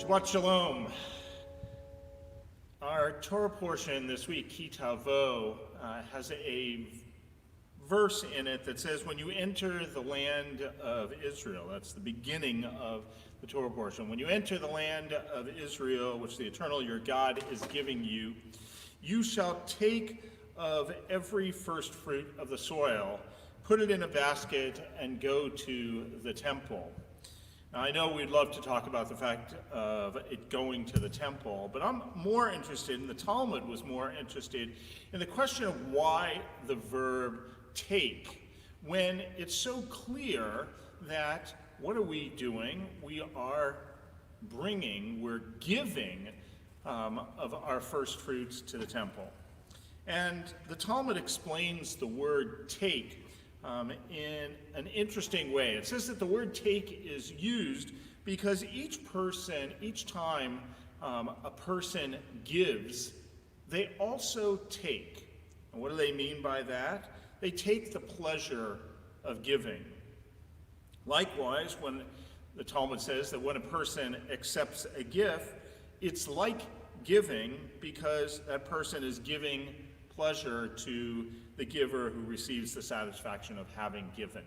Shabbat Shalom. Our Torah portion this week, Ki Tavo, has a verse in it that says, when you enter the land of Israel, that's the beginning of the Torah portion, when you enter the land of Israel, which the Eternal your God is giving you, you shall take of every first fruit of the soil, put it in a basket, and go to the temple. Now, I know we'd love to talk about the fact of it going to the temple, but I'm more interested, and the Talmud was more interested, in the question of why the verb take, when it's so clear that what are we doing? We are bringing, we're giving of our first fruits to the temple. And the Talmud explains the word take in an interesting way. It says that the word take is used because each time a person gives, they also take. And what do they mean by that? They take the pleasure of giving. Likewise, when the Talmud says that when a person accepts a gift, it's like giving because that person is giving pleasure to the giver who receives the satisfaction of having given.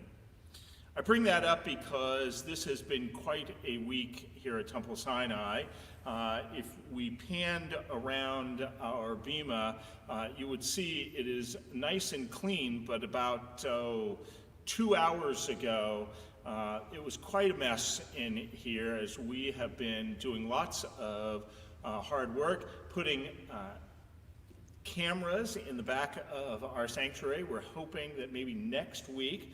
I bring that up because this has been quite a week here at Temple Sinai. If we panned around our bima, you would see it is nice and clean, but about 2 hours ago, it was quite a mess in here as we have been doing lots of hard work, putting cameras in the back of our sanctuary. We're hoping that maybe next week,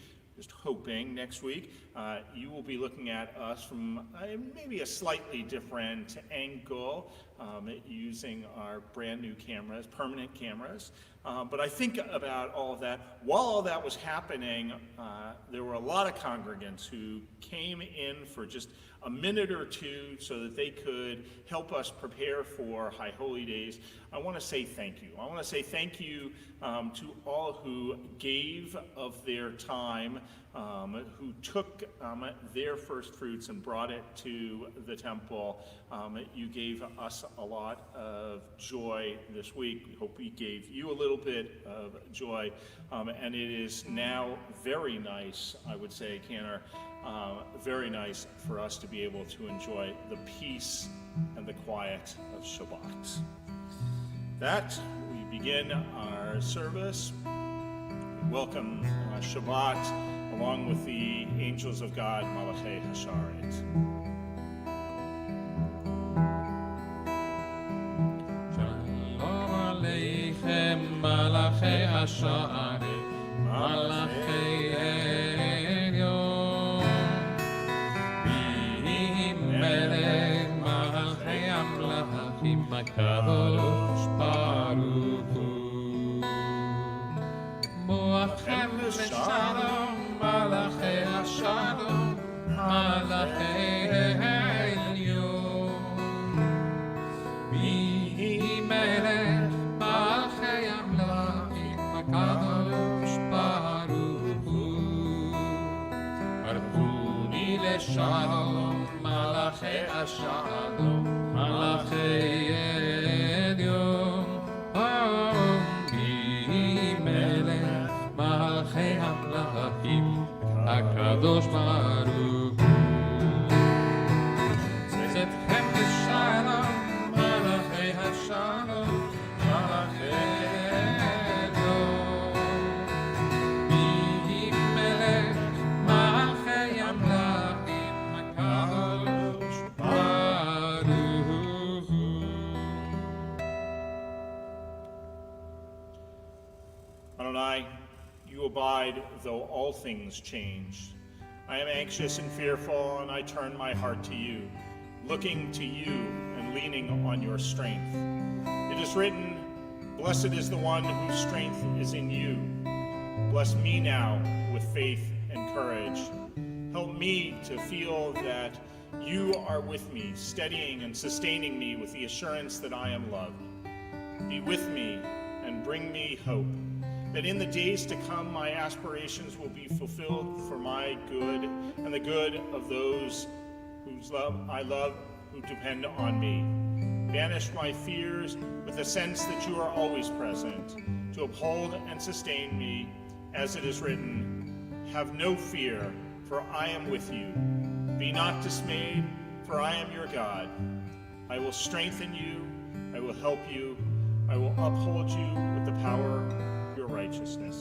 you will be looking at us from maybe a slightly different angle, using our brand new cameras, permanent cameras. But I think about all of that. While all that was happening, there were a lot of congregants who came in for just a minute or two so that they could help us prepare for High Holy Days. I want to say thank you. I want to say thank you to all who gave of their time, who took their first fruits and brought it to the temple. You gave us a lot of joy this week. We hope we gave you a little bit of joy. And it is now very nice, I would say, Canner, very nice for us to be able to enjoy the peace and the quiet of Shabbat. That, we begin our service. Welcome Shabbat, along with the angels of God, Malachei Hasharet. Shalom Aleichem, Malachei Hasharet, Malachei Elyon, B'melech Malachei Amlachim, Kadosh Baruch Hu. Moachem Shalom, Malachei Hashalom, Malachei Elyon, B'melech Malachei Amlachim, Kadosh Baruch Hu. Archuni leShalom, Malachei Hashalom, Malachei Elyon, B'melech Malachei Amlachim, Kadosh Baruch Hu. Tzedchem leShalom, Malachei Hashalom, Malachei Elyon, B'melech Malachei Amlachim, Kadosh Baruch Hu. Adonai, you abide though all things change. I am anxious and fearful, and I turn my heart to you, looking to you and leaning on your strength. It is written, blessed is the one whose strength is in you. Bless me now with faith and courage. Help me to feel that you are with me, steadying and sustaining me with the assurance that I am loved. Be with me and bring me hope, that in the days to come my aspirations will be fulfilled for my good and the good of those whose love I love who depend on me. Banish my fears with the sense that you are always present, to uphold and sustain me, as it is written, have no fear, for I am with you. Be not dismayed, for I am your God. I will strengthen you, I will help you, I will uphold you with the power of your righteousness.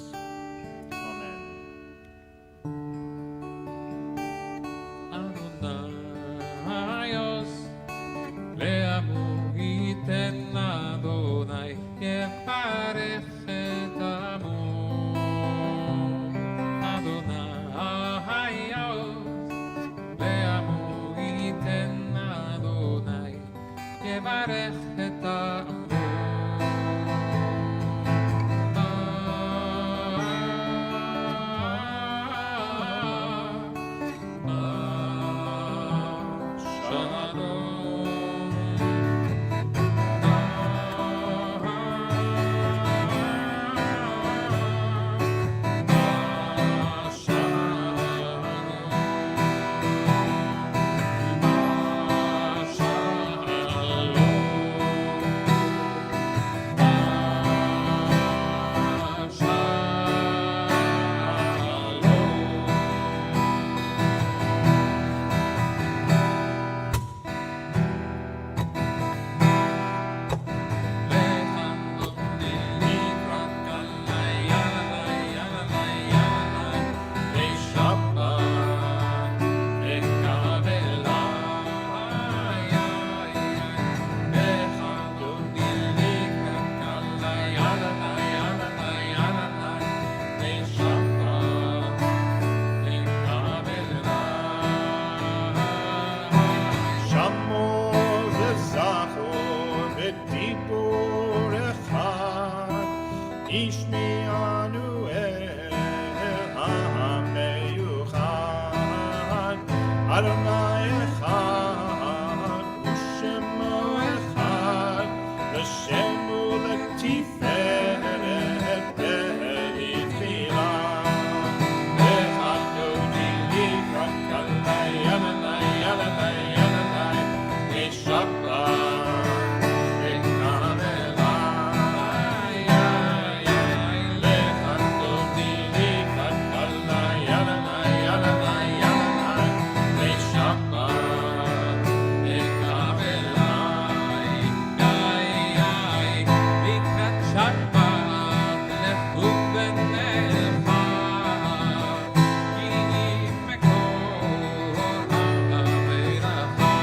Amen. Adonaios, le'amu iten Adonai, yevarech et amo. Adonaios, le'amu iten Adonai, yevarech et amo. Adonai echad, u'shemo echad, l'shemu l'tiferet b'nifila. Echad dodi likrat kalai, Adonai, Adonai, Adonai, v'shabbat v'kamelai. Echad dodi likrat kalai, Adonai, Adonai, Adonai, v'shabbat v'kamelai. לקראת שבת לכו בנלכה, כי מקור המלאכה,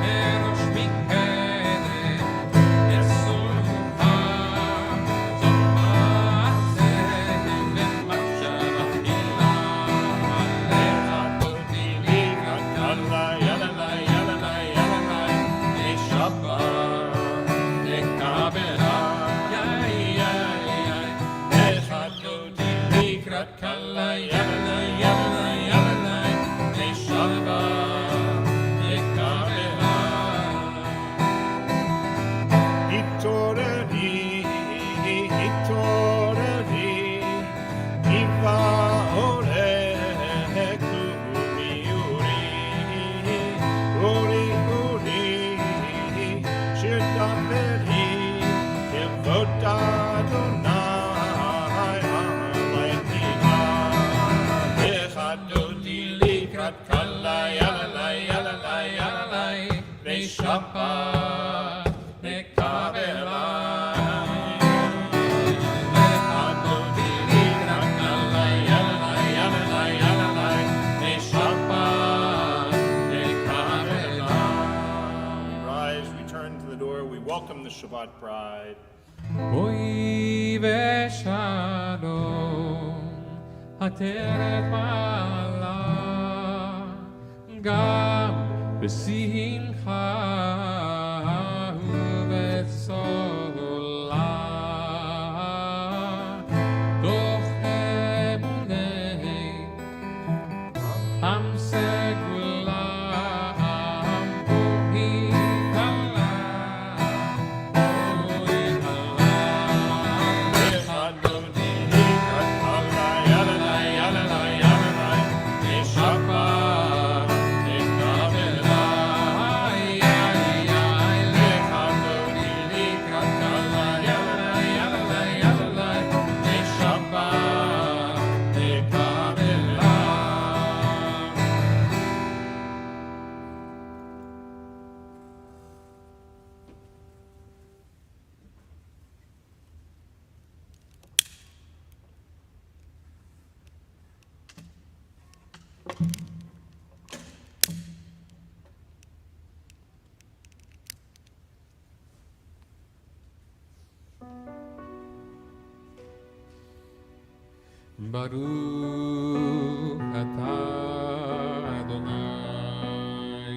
מראש מקדם יסופה, זאת מעשה ומחשבה תחילה. Echad dodi likrat kalai, Adonai, Adonai, Adonai, v'shabbat v'kamelai. Echad dodi likrat kalai, Adonai, Adonai, Adonai, v'shabbat v'kamelai. Hitoreri, hitoreri, hiva orek u'miuri, uri, uri, shir daveri, kevod Adonai alayka. Echad dodi likrat kalai, Adonai, Adonai, Adonai, v'shabbat v'kamelai. Echad dodi likrat kalai, Adonai, Adonai, Adonai, v'shabbat v'kamelai. We rise, we turn to the door, we welcome the Shabbat bride. בואי ושלום, עטרת מעלה, גם בשמחה ובצהלה, תוך אמוני עם סגולה, בואי כלה, בואי כלה. Echad dodi likrat kalai, Adonai, Adonai, Adonai, v'shabbat v'kamelai. Baruch atah Adonai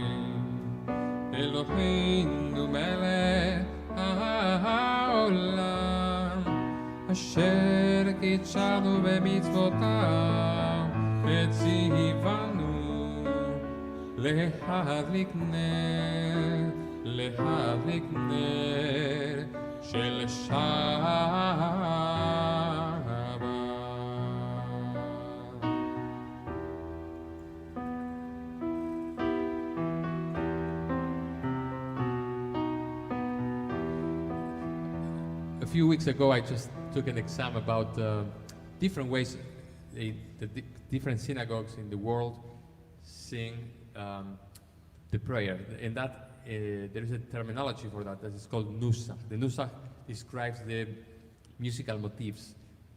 Eloheinu melech haolam Asher קידשנו במצוותיו וציוונו להדליק נר של שבת. A few weeks ago, I just took an exam about different ways different synagogues in the world sing the prayer. And that there is a terminology for that is called nusach. The nusach describes the musical motifs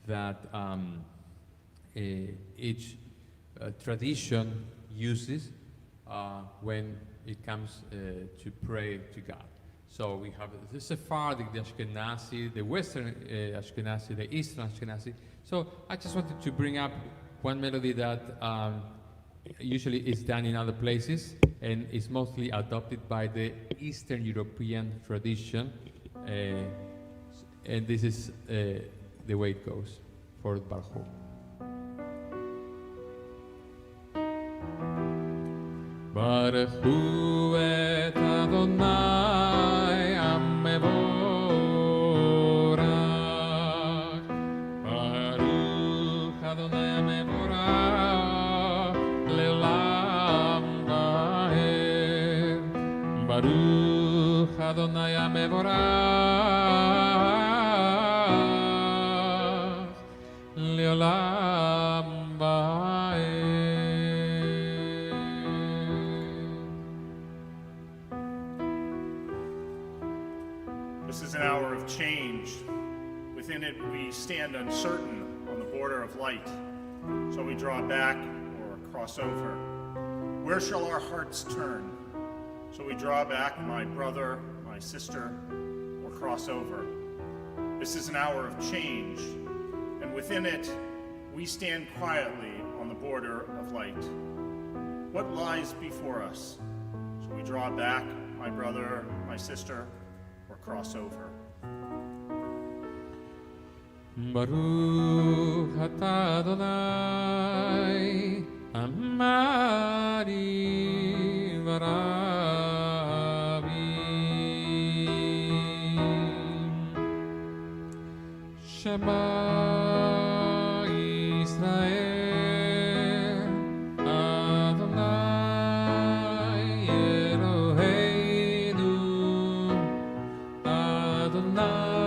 that each tradition uses when it comes to pray to God. So we have the Sephardic, the Ashkenazi, the Western Ashkenazi, the Eastern Ashkenazi. So I just wanted to bring up one melody that usually is done in other places and is mostly adopted by the Eastern European tradition. And this is the way it goes for Baruch. Baruch hu et Adonai mevorach. Baruch Adonai mevorach leolam vaed. Baruch Adonai mevorach leolam vaed. This is an hour of change. Within it, we stand uncertain on the border of light. So we draw back or cross over. Where shall our hearts turn? So we draw back, my brother, my sister, or cross over. This is an hour of change. And within it, we stand quietly on the border of light. What lies before us? So we draw back, my brother, my sister, or cross over. Baruch atah Adonai Amari v'ravim Shema Yisrael Adonai Eloheinu Adonai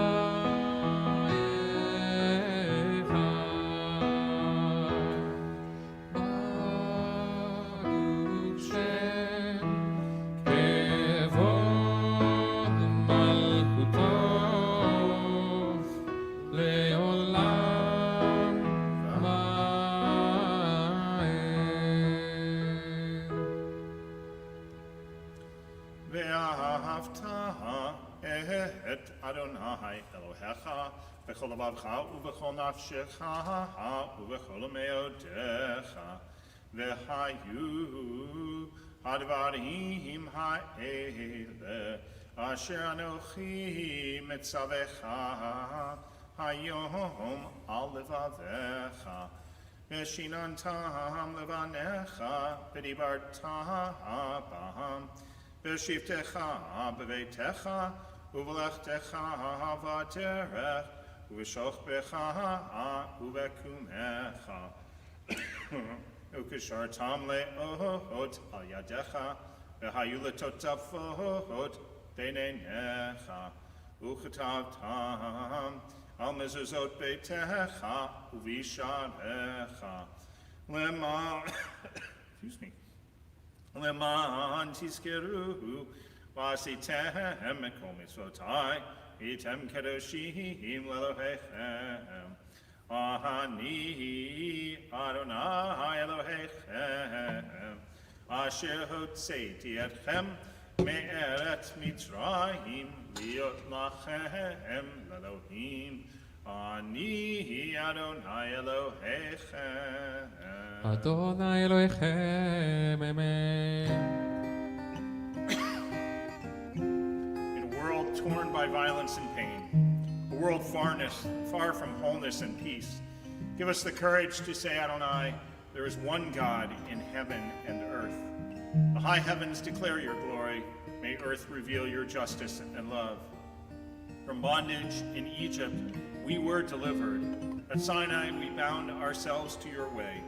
Adonai Elohecha v'chol levavecha u'v'chol nafshecha u'v'chol meodecha v'hayu hadvarim ha'ele asher anochi mitzavecha hayom al levavecha v'shinantam levanecha v'dibartam b'ham v'shivtecha b'veitecha Uvelachtecha v'derech, uv'shochbecha uv'kumecha, ukeshartam le'ot al yadecha, v'hayu letotafot b'neinecha, uchetavtam al mezuzot beitecha uv'isharecha, excuse me, leman tizkeru, Vasitem ekol mitzvotai, item kedoshim lelohechem. Ahani Adonai Elohechem, asher hotzeiti etchem me'eret Mitzrayim, liot lachem lelohim, Ani Adonai Elohechem. Adonai Elohechem, amen. In a world torn by violence and pain, a world far from wholeness and peace, give us the courage to say, Adonai, there is one God in heaven and earth. The high heavens declare your glory. May earth reveal your justice and love. From bondage in Egypt, we were delivered. At Sinai, we bound ourselves to your way.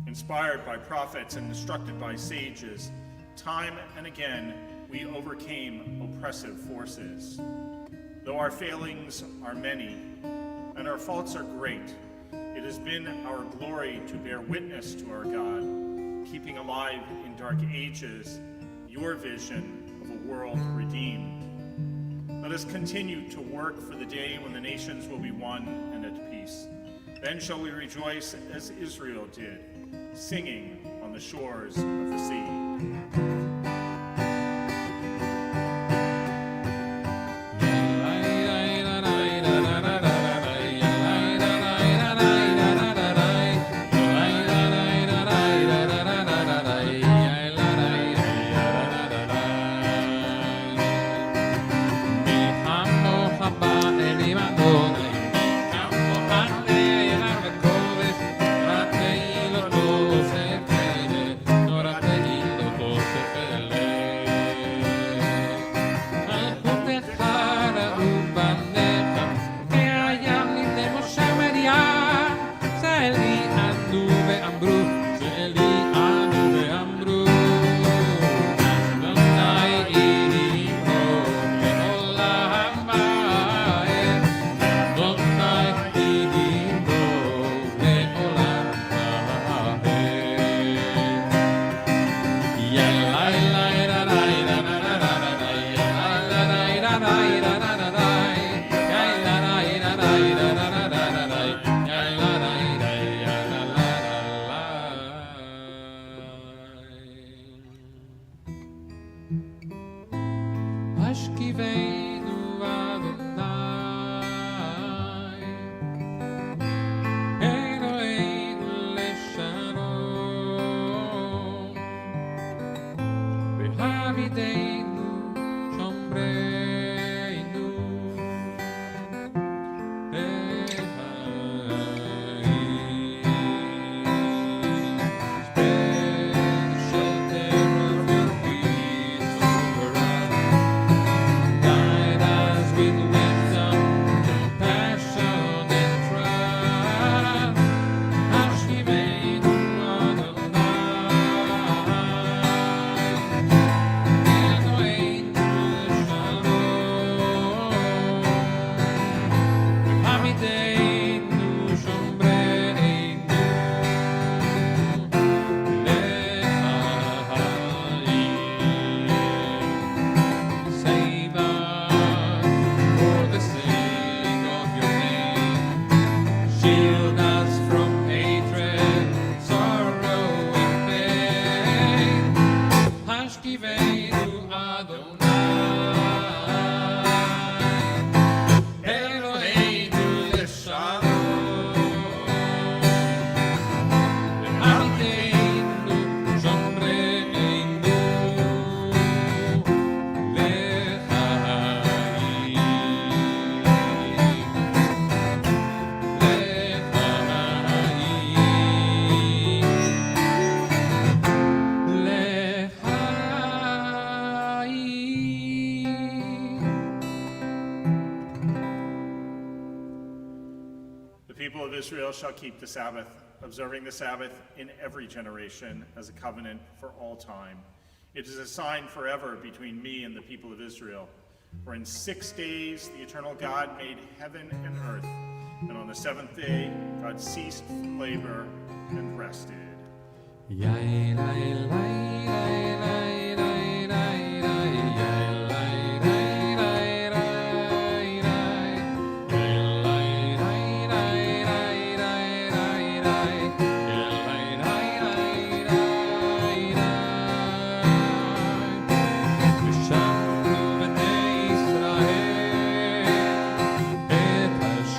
Inspired by prophets and instructed by sages, time and again, we overcame oppressive forces. Though our failings are many and our faults are great, it has been our glory to bear witness to our God, keeping alive in dark ages your vision of a world redeemed. Let us continue to work for the day when the nations will be one and at peace. Then shall we rejoice as Israel did, singing on the shores of the sea. Israel shall keep the Sabbath, observing the Sabbath in every generation as a covenant for all time. It is a sign forever between me and the people of Israel. For in 6 days the eternal God made heaven and earth, and on the seventh day God ceased from labor and rested.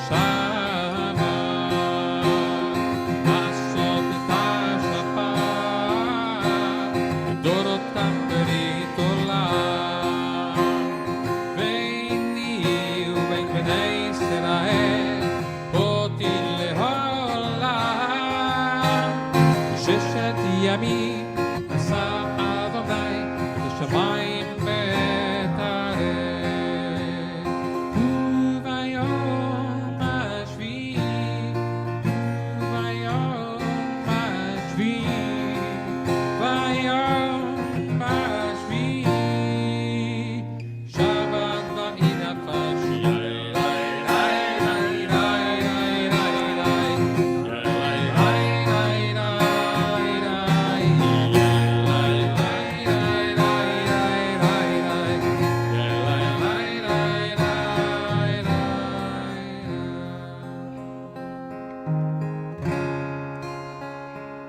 Shine. ששת ימים עשה אדוני לשמיים ואת הארץ, וביום השביעי, וביום השביעי, ביום השביעי, שבת ואי נפש.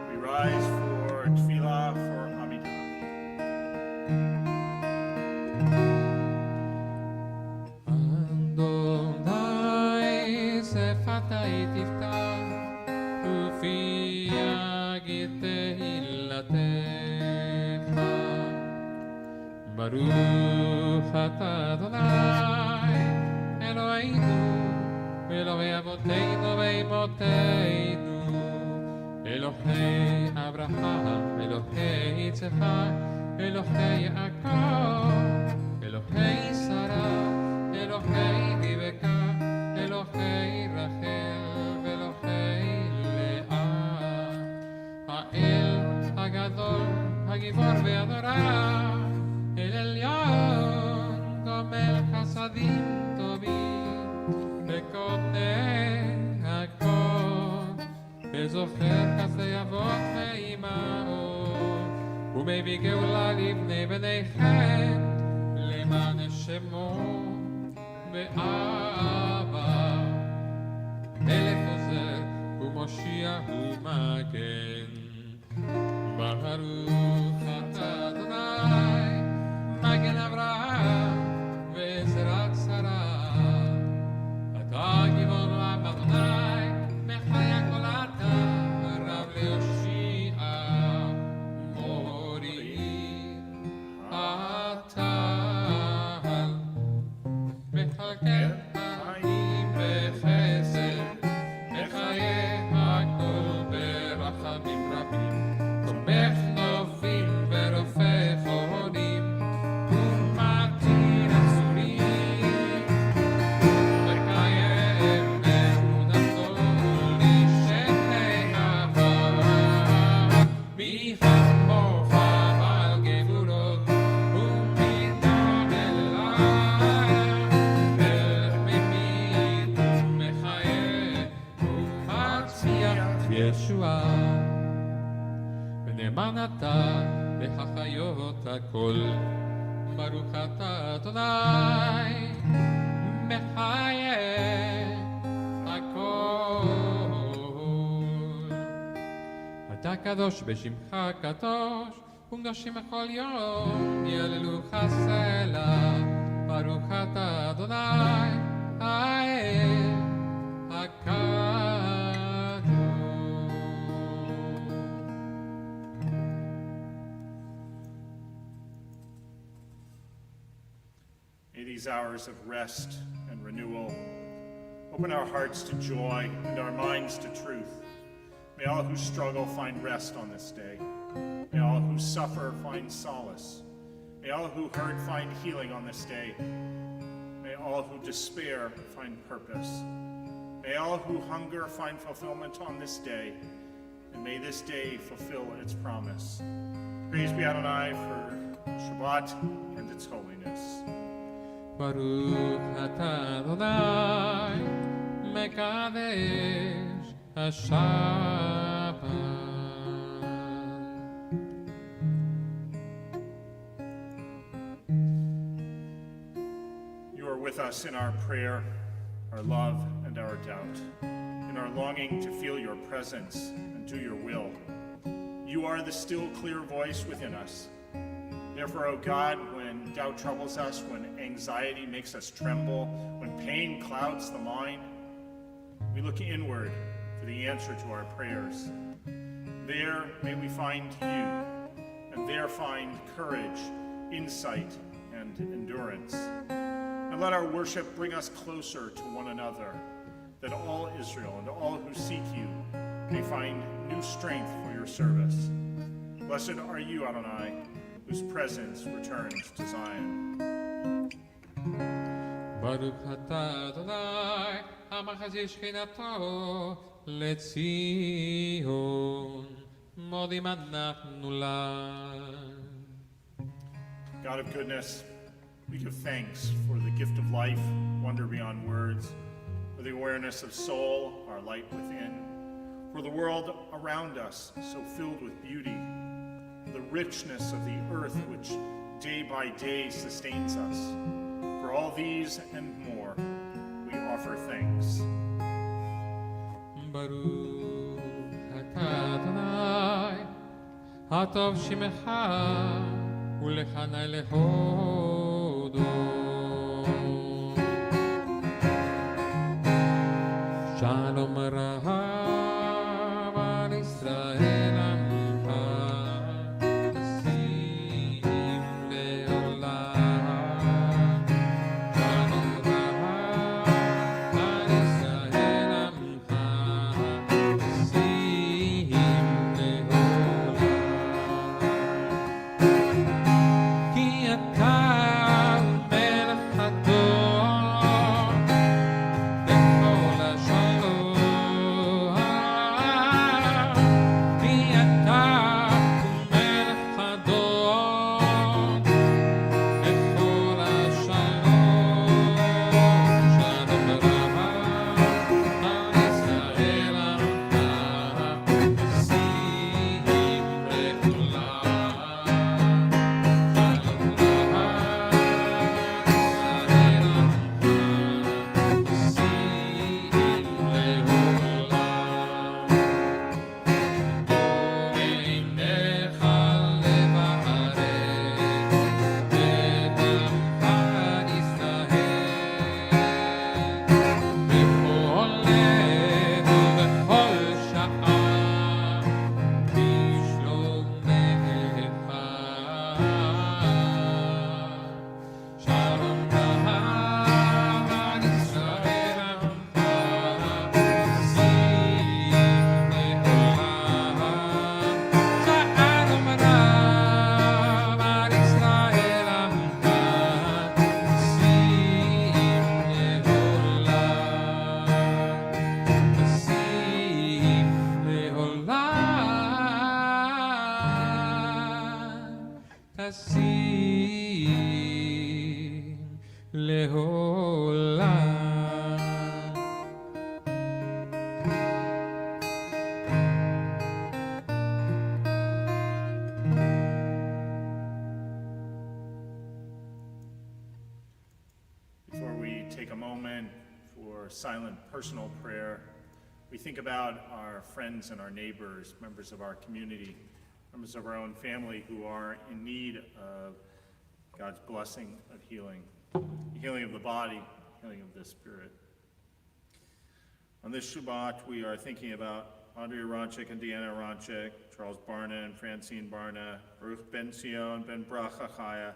We rise for tefillah for Amidah. אדוני שפתי תפתח ופי יגיד תהילתך. ברוך אתה אדוני אלוהינו ואלוהי אבותינו ואמותינו, אלוהי אברהם, אלוהי יצחק, אלוהי יעקב, אלוהי שרה, אלוהי רבקה, אלוהי רחל ואלוהי לאה, האל הגדול, הגיבור והנורא, אל עליון, גומל חסדים טובים, וקוטן הכל, וזוכר חסדי אבות ואימהות, ומביא גאולה לבני בניכם, למען שמו ואבא, מלך עוזר ומושיע ומגן. ברוך אתה אדוני מגן אברהם ועזרת שרה, אתה גיבור לעם אדוני מחיה כל אתה, רב ליושיע מורי אתה מחכה חיים בחסד, מחיה הכל ברחמים רבים, תומך נופים ורופא חולים ומתיר אסורים, וקיים אמונתו לשתי אהבה, מי כמוך בעל גבורות ומידה אליי, וממיד ומחיה ומצליח ישועה, ונאמן אתה להחיות הכל. ברוך אתה אדוני מחיה הכל. אתה קדוש בשמך קדוש, וקדושים בכל יום יהללוך סלע. ברוך אתה אדוני האל הקדוש. May these hours of rest and renewal open our hearts to joy and our minds to truth. May all who struggle find rest on this day. May all who suffer find solace. May all who hurt find healing on this day. May all who despair find purpose. May all who hunger find fulfillment on this day. And may this day fulfill its promise. Praise be Adonai for Shabbat and its holiness. ברוך אתה אדוני מקדש השבת. You are with us in our prayer, our love, and our doubt, in our longing to feel your presence and do your will. You are the still, clear voice within us. Therefore, O God, when doubt troubles us, when anxiety makes us tremble, when pain clouds the mind, we look inward for the answer to our prayers. There may we find you, and there find courage, insight, and endurance. And let our worship bring us closer to one another, that all Israel and all who seek you may find new strength for your your service. Blessed are you, Adonai, whose presence returns to Zion. Baruch atah Adonai, המחזיר שכינתו לציון, מודים אנחנו לך. God of goodness, we give thanks for the gift of life, wonder beyond words, for the awareness of soul, our light within, for the world around us so filled with beauty, the richness of the earth which day by day sustains us. For all these and more, we offer thanks. Baruch atah Adonai, הטוב שמך ולחני להודות. שלום רב על ישראל עמך, תשים לעולם. שלום רב על ישראל עמך, תשים לעולם. כי אתה מלך הדור בכל השלום. כי אתה מלך הדור בכל השלום. שלום רב על ישראל עמך, תשים לעולם. Before we take a moment for silent personal prayer, we think about our friends and our neighbors, members of our community, members of our own family who are in need of God's blessing of healing, the healing of the body, healing of the spirit. On this Shabbat, we are thinking about Andrea Ronchik and Deanna Ronchik, Charles Barna and Francine Barna, Ruth Ben Sion, Ben Bracha Chaya,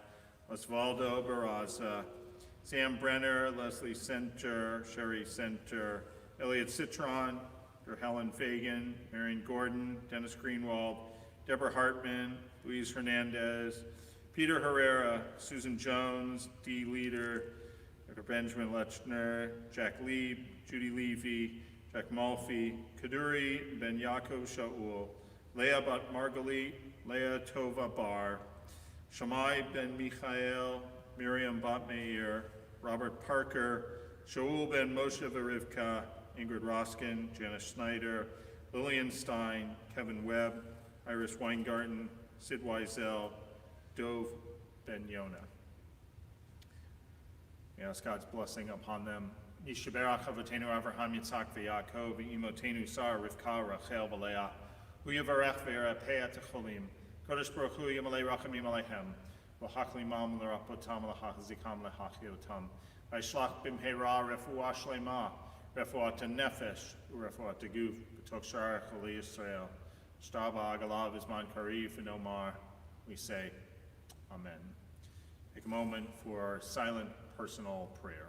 Osvaldo Barraza, Sam Brenner, Leslie Center, Sherry Center, Elliot Citron, Dr. Helen Fagan, Marion Gordon, Dennis Greenwald, Deborah Hartman, Luis Hernandez, Peter Herrera, Susan Jones, Dee Leader, Dr. Benjamin Lechner, Jack Lieb, Judy Levy, Jack Malfi, Kaduri Ben Yaakov Shaul, Leah Bat Margalit, Leah Tova Bar, Shammai Ben Michael, Miriam Bat Meir, Robert Parker, Shaul Ben Moshe Verivka, Ingrid Roskin, Janice Snyder, Lillian Stein, Kevin Webb, Iris Weingarten, Sid Wiesel, Dove Ben Yona. We ask God's blessing upon them. Yishaberach Avatenu Avraham Yitzhak v'Yaakov v'imotenu Sarah Rivka Rachel v'Leah hu yivarech v'yirapeh techolim Kodesh Baruch Hu yimalei rachamim aleichem v'hach limam l'rapotam l'chachzikam l'chachyotam v'yishlach b'mheira refuah shlema refuat nefesh u'refuat guf b'tok shar choli Yisrael Shtaba agalav izman karif and Omar. We say Amen. Take a moment for silent personal prayer.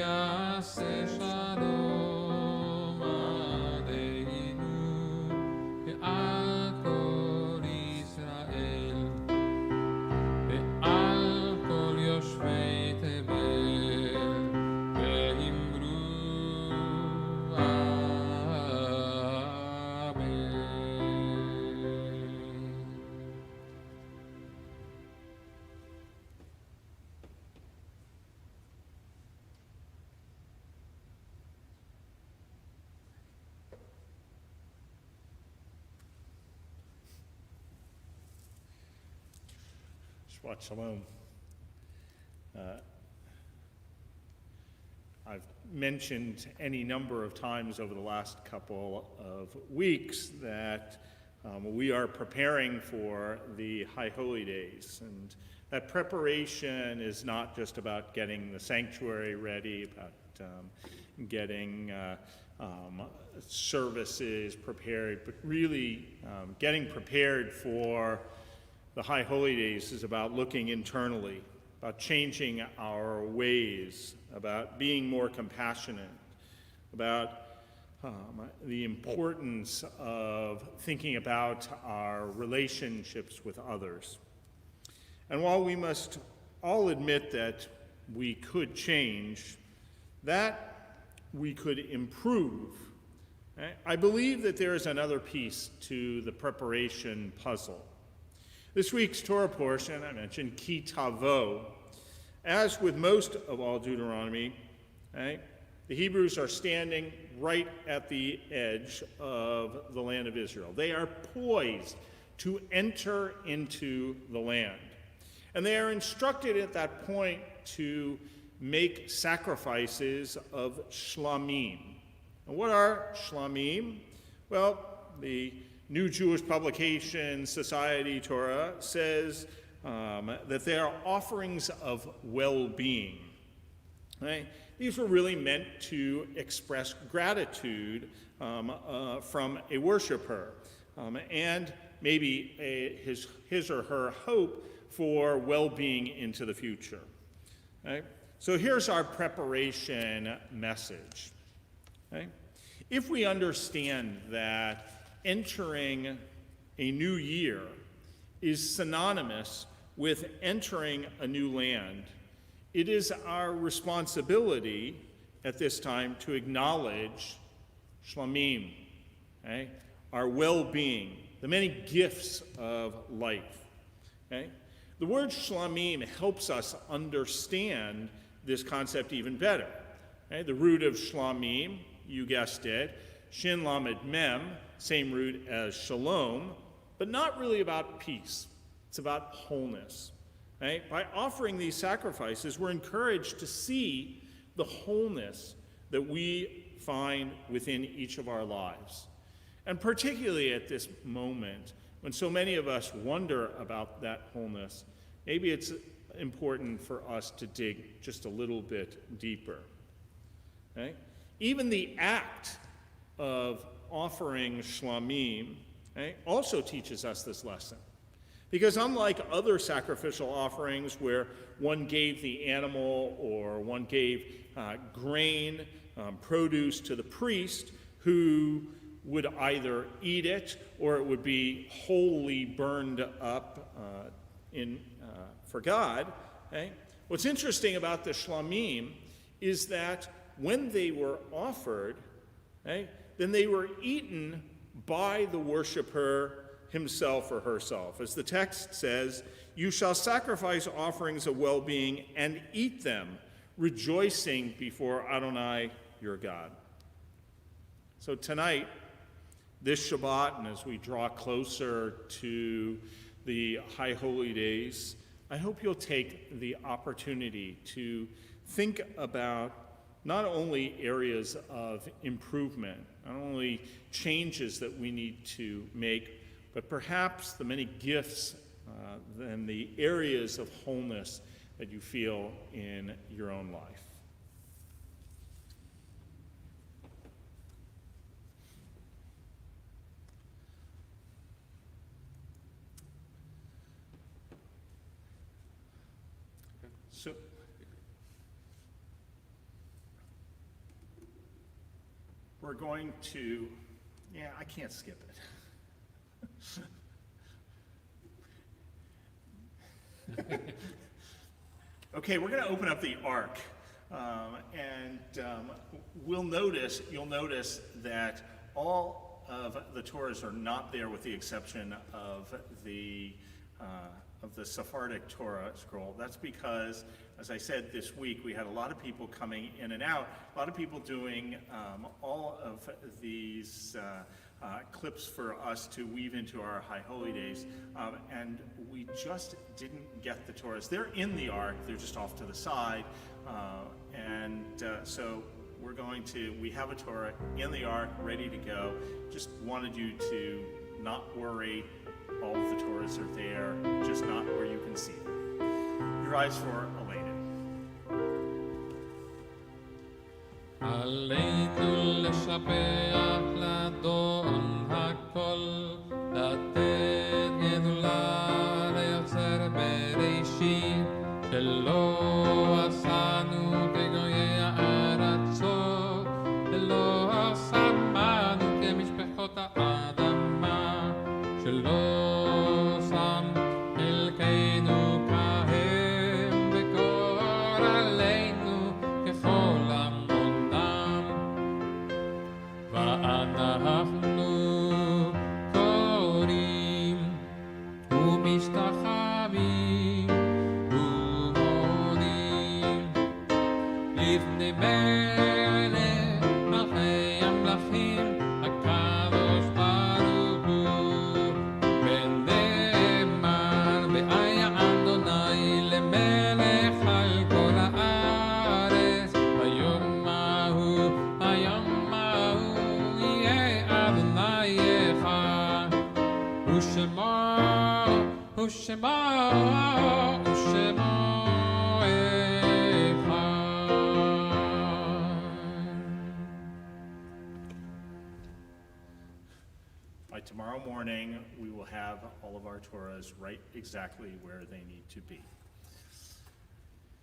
יעשה שלום עלינו ועל כל ישראל ועל כל יושבי תבל ואמרו אמן. Shabbat Shalom. I've mentioned any number of times over the last couple of weeks that we are preparing for the High Holy Days. And that preparation is not just about getting the sanctuary ready, about getting services prepared, but really getting prepared for the High Holy Days is about looking internally, about changing our ways, about being more compassionate, about the importance of thinking about our relationships with others. And while we must all admit that we could change, that we could improve, I believe that there is another piece to the preparation puzzle. This week's Torah portion, I mentioned Ki Tavo. As with most of all Deuteronomy, the Hebrews are standing right at the edge of the land of Israel. They are poised to enter into the land. And they are instructed at that point to make sacrifices of shlamim. And what are shlamim? Well, the New Jewish Publication Society Torah says that they are offerings of well-being. Right? These were really meant to express gratitude from a worshiper and maybe his or her hope for well-being into the future. Right? So here's our preparation message. Right? If we understand that entering a new year is synonymous with entering a new land, it is our responsibility at this time to acknowledge shlamim, okay? Our well-being, the many gifts of life. Okay? The word shlamim helps us understand this concept even better. Okay? The root of shlamim, you guessed it, shin lamed mem, same root as shalom, but not really about peace. It's about wholeness. Right? By offering these sacrifices, we're encouraged to see the wholeness that we find within each of our lives. And particularly at this moment, when so many of us wonder about that wholeness, maybe it's important for us to dig just a little bit deeper. Right? Even the act of offering shlamim, right, also teaches us this lesson. Because unlike other sacrificial offerings where one gave the animal or one gave grain, produce to the priest, who would either eat it or it would be wholly burned up for God, okay? What's interesting about the shlamim is that when they were offered, okay, then they were eaten by the worshiper himself or herself. As the text says, "You shall sacrifice offerings of well-being and eat them, rejoicing before Adonai your God." So tonight, this Shabbat, and as we draw closer to the High Holy Days, I hope you'll take the opportunity to think about not only areas of improvement, not only changes that we need to make, but perhaps the many gifts and the areas of wholeness that you feel in your own life. we're going to, I can't skip it. Okay, we're going to open up the Ark, and you'll notice that all of the Torahs are not there with the exception of the Sephardic Torah scroll. That's because, as I said this week, we had a lot of people coming in and out, a lot of people doing all of these clips for us to weave into our High Holy Days, and we just didn't get the Torahs. They're in the Ark, they're just off to the side, so we have a Torah in the Ark, ready to go. Just wanted you to not worry. All of the Torahs are there, just not where you can see them. Your eyes for Elena. עלינו לשבח לאדון הכל, לתת גדולה ליוצר בראשית, שלא עשנו כגויי הארצות, ולא שמנו כמשפחות האדמה, שלא By tomorrow morning, we will have all of our Torahs right exactly where they need to be.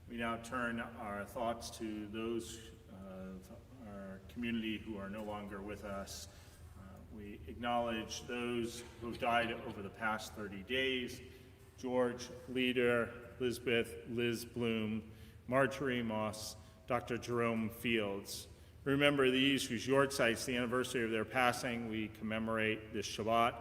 We now turn our thoughts to those of our community who are no longer with us. We acknowledge those who have died over the past 30 days: George Leader, Lisbeth Liz Bloom, Marjorie Moss, Dr. Jerome Fields. Remember these whose yortzites, the anniversary of their passing, we commemorate this Shabbat: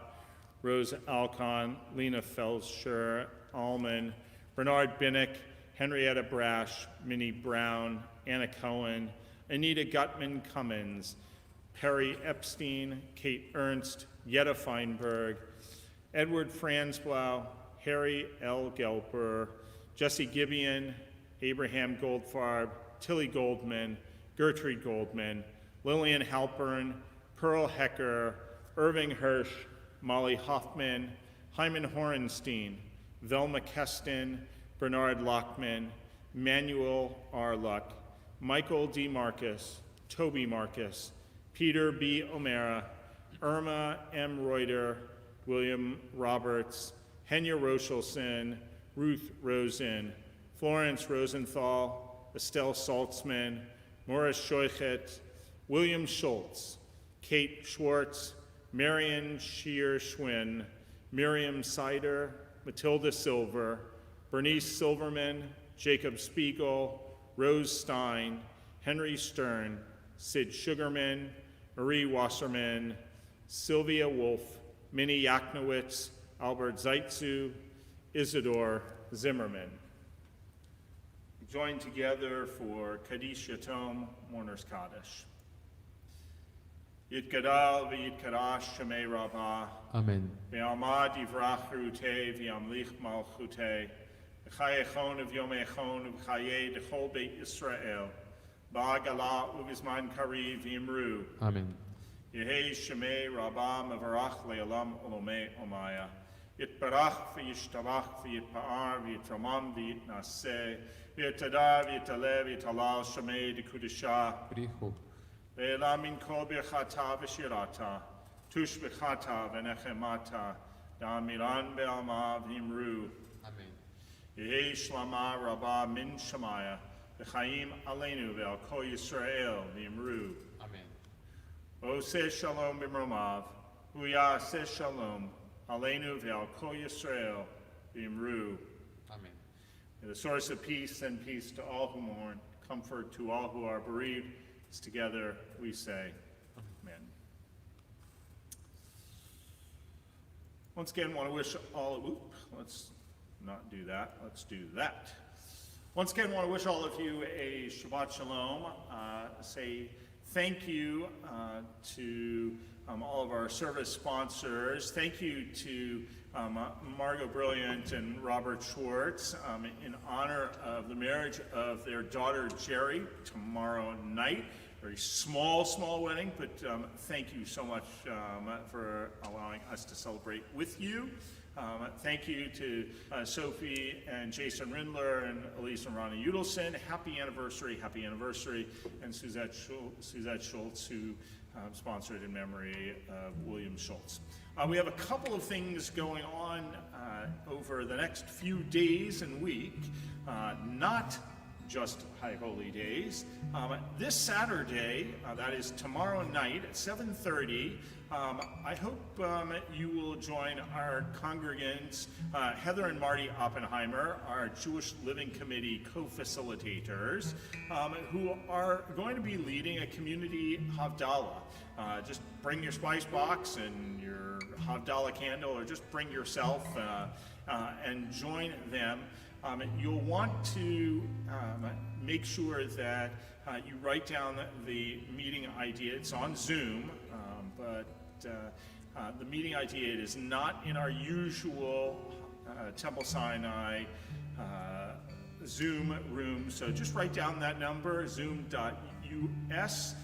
Rose Alcon, Lena Felsher, Allman, Bernard Binnick, Henrietta Brash, Minnie Brown, Anna Cohen, Anita Gutman Cummins, Perry Epstein, Kate Ernst, Jetta Feinberg, Edward Franzblau, Harry L. Gelper, Jesse Gibeon, Abraham Goldfarb, Tilly Goldman, Gertrude Goldman, Lillian Halpern, Pearl Hecker, Irving Hirsch, Molly Hoffman, Hyman Horenstein, Velma Keston, Bernard Lockman, Manuel R. Luck, Michael D. Marcus, Toby Marcus, Peter B. O'Mara, Irma M. Reuter, William Roberts, Henya Rochelson, Ruth Rosen, Florence Rosenthal, Estelle Saltzman, Morris Scheuchet, William Schultz, Kate Schwartz, Marion Shear Schwinn, Miriam Sider, Matilda Silver, Bernice Silverman, Jacob Spiegel, Rose Stein, Henry Stern, Sid Sugarman, Marie Wasserman, Sylvia Wolf, Minnie Yaknowitz, Albert Zaitzu, Isidore Zimmerman. Join together for Kaddish Yatom, Mourner's Kaddish. Yitgadal v'yitkadash Shemei Rabbah. Amen. Ve'amad yivrach rutei v'yamlich malchutei. V'chayechon v'yomechon v'chayei d'chol beit Yisrael. Ba'agala u'vizman kari v'imru. Amen. Yehei Shemei Rabbah mevarach le'olam olomei omaya. Yitbarach v'yishtabach v'yitpa'ar v'yitramam v'yitnaseh. V'yitadav v'yitaleh v'yitalal Shemei d'kudishah. Brichu. Ve'ela min kol birchata v'shirata, tush b'chata v'nechemata, da'amiran be'alma v'imru. Amen. Yehei shlama rabba min Shemaya, v'chaim aleinu ve'al kol Yisrael v'imru. Amen. Ose shalom b'mromav, uyaseh shalom, aleinu ve'al kol Yisrael b'imru. Amen. May the source of peace send peace to all who mourn, comfort to all who are bereaved. As together we say, Amen. Once again, want to wish all, let's not do that, let's do that. Once again, want to wish all of you a Shabbat Shalom. Say thank you to all of our service sponsors. Thank you to Margot Brilliant and Robert Schwartz in honor of the marriage of their daughter Jerry tomorrow night. Very small wedding, but thank you so much for allowing us to celebrate with you. Thank you to Sophie and Jason Rindler and Elise and Ronnie Udelson. Happy anniversary, and Suzette Schultz, who sponsored in memory of William Schultz. We have a couple of things going on over the next few days and week, not just High Holy Days. This Saturday, that is tomorrow night at 7:30, I hope you will join our congregants, Heather and Marty Oppenheimer, our Jewish Living Committee co-facilitators, who are going to be leading a community Havdalah. Just bring your spice box and your Havdalah candle, or just bring yourself and join them. You'll want to make sure that you write down the meeting idea. It's on Zoom, but the meeting idea is not in our usual Temple Sinai Zoom room. So just write down that number, zoom.us,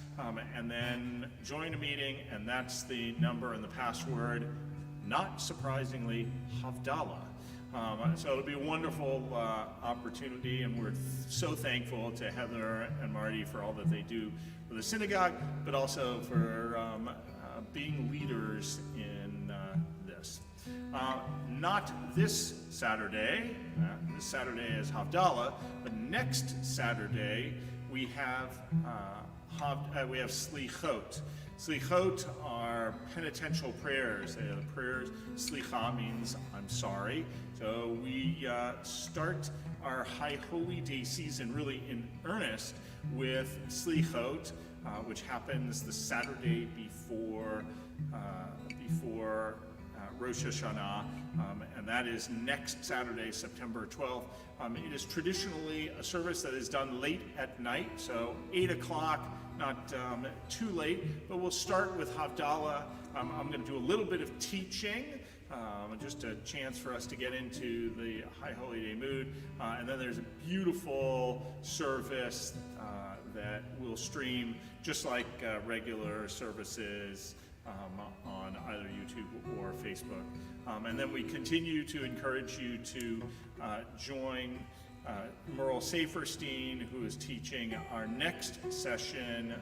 and then join a meeting, and that's the number and the password, not surprisingly, Havdalah. So it'll be a wonderful opportunity, and we're so thankful to Heather and Marty for all that they do for the synagogue, but also for being leaders in this. Not this Saturday. This Saturday is Havdalah, but next Saturday we have Slichot. Slichot are penitential prayers. They are the prayers. Slicha means I'm sorry. So we start our High Holy Day season really in earnest with Slichot, which happens the Saturday before Rosh Hashanah, and that is next Saturday, September 12th. It is traditionally a service that is done late at night, so 8 o'clock, not too late, but we'll start with Havdalah. I'm going to do a little bit of teaching, just a chance for us to get into the High Holy Day mood, and then there's a beautiful service that will stream just like regular services on either YouTube or Facebook. And then we continue to encourage you to join Merle Saferstein, who is teaching our next session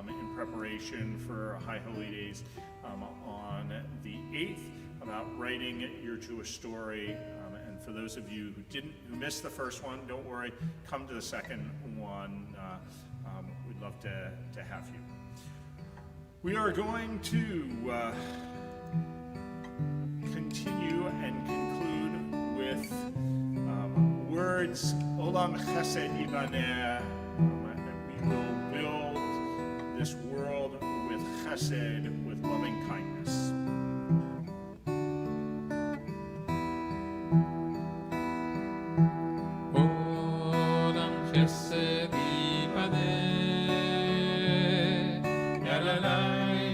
in preparation for High Holy Days on the 8th, about writing your Jewish story. And for those of you who missed the first one, don't worry, come to the second one. We'd love to have you. We are going to continue and conclude with words, Olam Chesed Yibaneh, that we will build this world with Chesed, with loving kindness. Olam Chesed Yibaneh. Yadadai,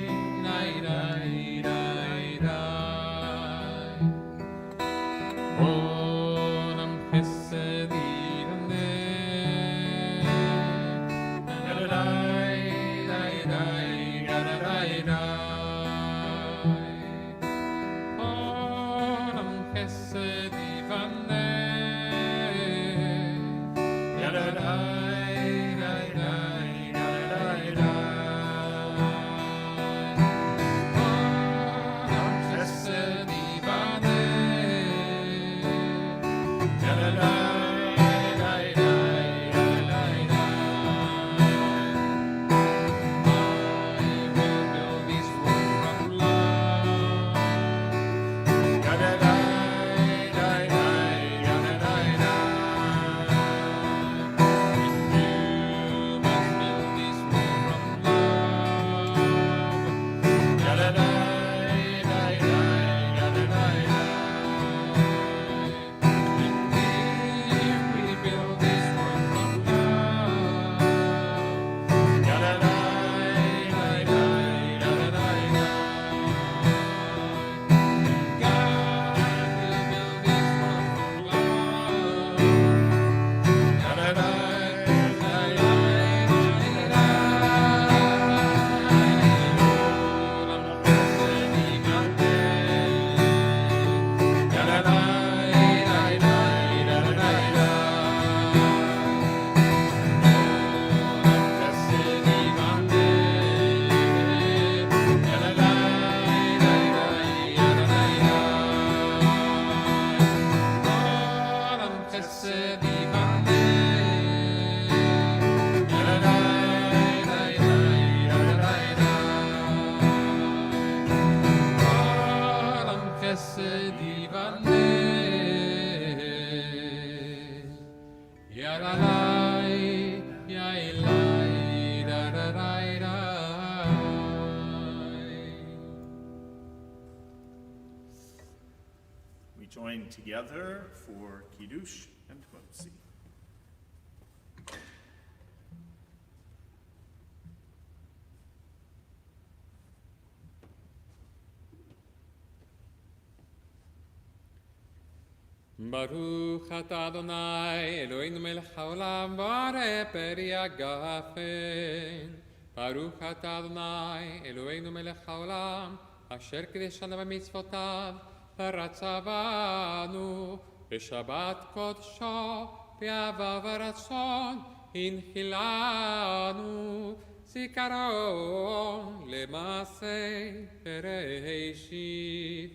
join together for Kiddush and Motzi. Baruch atah Adonai, Eloheinu melech haolam, borei peri hagafen. Baruch atah Adonai, Eloheinu melech haolam, asher kideshanu b'mitzvotav, v'ratzavanu, b'shabbat kodsho, b'ahava v'ratzon, הנחילנו זיכרון למעשה בראשית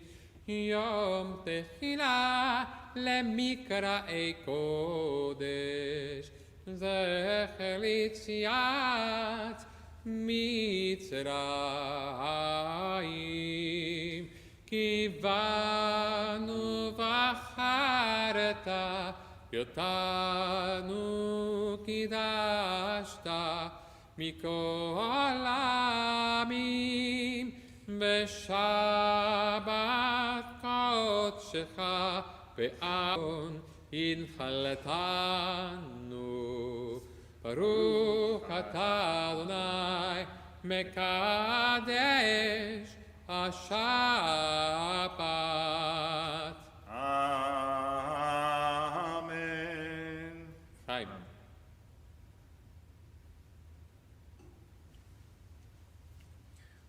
יום תחילה למקראי קודש זכר ליציאת מצרים קיוונו בחרת אותנו קידשת מכל העמים בשבת קודשך בארון הנחלתנו ברוך אתה אדוני מקדש השבת. Amen. חיים.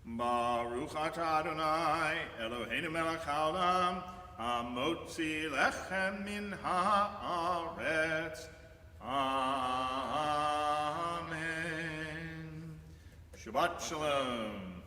Baruch atah Adonai, Eloheinu melech haolam, hamotzi lechem min haaretz. Amen. Shabbat shalom.